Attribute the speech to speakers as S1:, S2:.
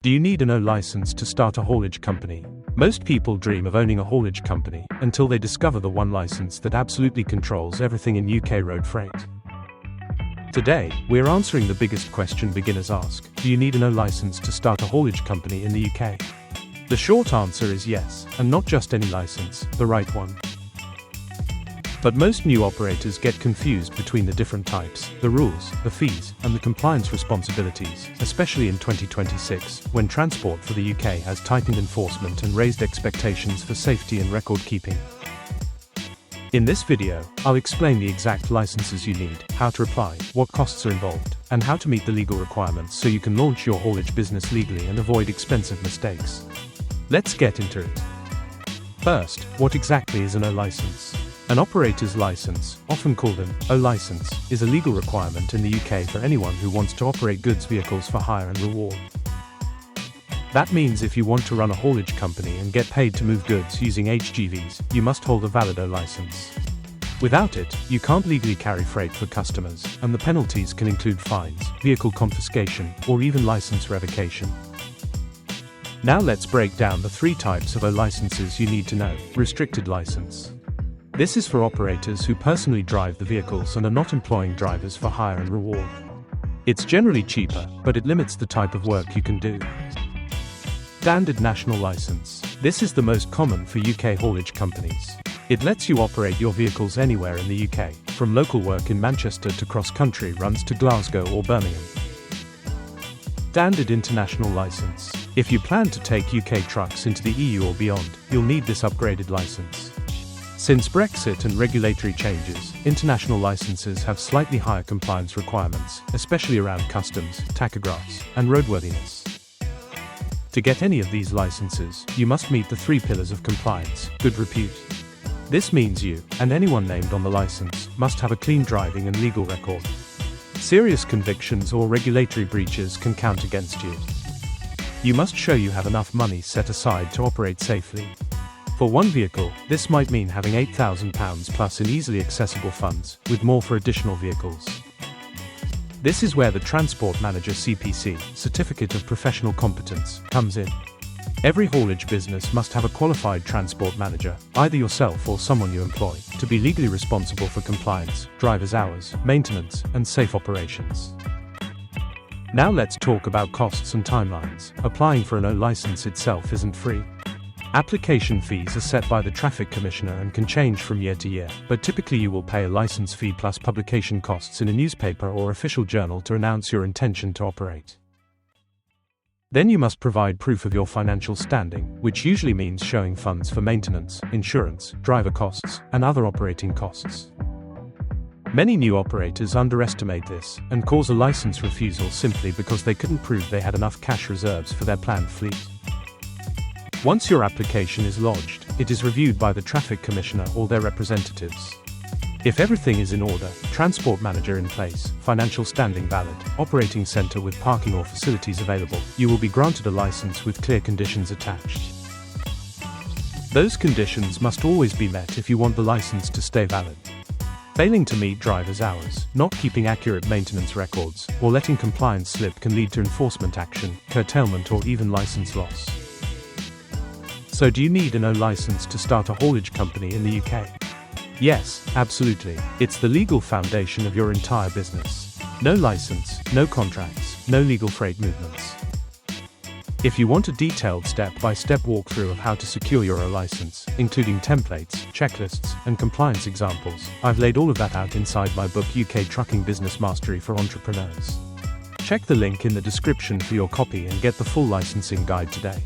S1: Do you need an O license to start a haulage company? Most people dream of owning a haulage company until they discover the one license that absolutely controls everything in UK road freight. Today, we're answering the biggest question beginners ask: do you need an O license to start a haulage company in the UK? The short answer is yes, and not just any license, the right one. But most new operators get confused between the different types, the rules, the fees, and the compliance responsibilities, especially in 2026, when transport for the UK has tightened enforcement and raised expectations for safety and record keeping. In this video, I'll explain the exact licenses you need, how to apply, what costs are involved, and how to meet the legal requirements so you can launch your haulage business legally and avoid expensive mistakes. Let's get into it. First, what exactly is an O license? An operator's license, often called an O license, is a legal requirement in the UK for anyone who wants to operate goods vehicles for hire and reward. That means if you want to run a haulage company and get paid to move goods using HGVs, you must hold a valid O license. Without it, you can't legally carry freight for customers, and the penalties can include fines, vehicle confiscation, or even license revocation. Now let's break down the three types of O licenses you need to know. Restricted license. This is for operators who personally drive the vehicles and are not employing drivers for hire and reward. It's generally cheaper, but it limits the type of work you can do. Standard national license. This is the most common for UK haulage companies. It lets you operate your vehicles anywhere in the UK, from local work in Manchester to cross-country runs to Glasgow or Birmingham. Standard international license. If you plan to take UK trucks into the EU or beyond, you'll need this upgraded license. Since Brexit and regulatory changes, international licenses have slightly higher compliance requirements, especially around customs, tachographs, and roadworthiness. To get any of these licenses, you must meet the three pillars of compliance: good repute. This means you, and anyone named on the license, must have a clean driving and legal record. Serious convictions or regulatory breaches can count against you. You must show you have enough money set aside to operate safely. For one vehicle, this might mean having £8,000 plus in easily accessible funds, with more for additional vehicles. This is where the Transport Manager CPC, Certificate of Professional Competence, comes in. Every haulage business must have a qualified transport manager, either yourself or someone you employ, to be legally responsible for compliance, driver's hours, maintenance, and safe operations. Now let's talk about costs and timelines. Applying for an O license itself isn't free. Application fees are set by the Traffic Commissioner and can change from year to year, but typically you will pay a license fee plus publication costs in a newspaper or official journal to announce your intention to operate. Then you must provide proof of your financial standing, which usually means showing funds for maintenance, insurance, driver costs, and other operating costs. Many new operators underestimate this and cause a license refusal simply because they couldn't prove they had enough cash reserves for their planned fleet. Once your application is lodged, it is reviewed by the Traffic Commissioner or their representatives. If everything is in order, transport manager in place, financial standing valid, operating centre with parking or facilities available, you will be granted a license with clear conditions attached. Those conditions must always be met if you want the license to stay valid. Failing to meet driver's hours, not keeping accurate maintenance records, or letting compliance slip can lead to enforcement action, curtailment, or even license loss. So do you need an O license to start a haulage company in the UK? Yes, absolutely. It's the legal foundation of your entire business. No license, no contracts, no legal freight movements. If you want a detailed step-by-step walkthrough of how to secure your O license, including templates, checklists, and compliance examples, I've laid all of that out inside my book UK Trucking Business Mastery for Entrepreneurs. Check the link in the description for your copy and get the full licensing guide today.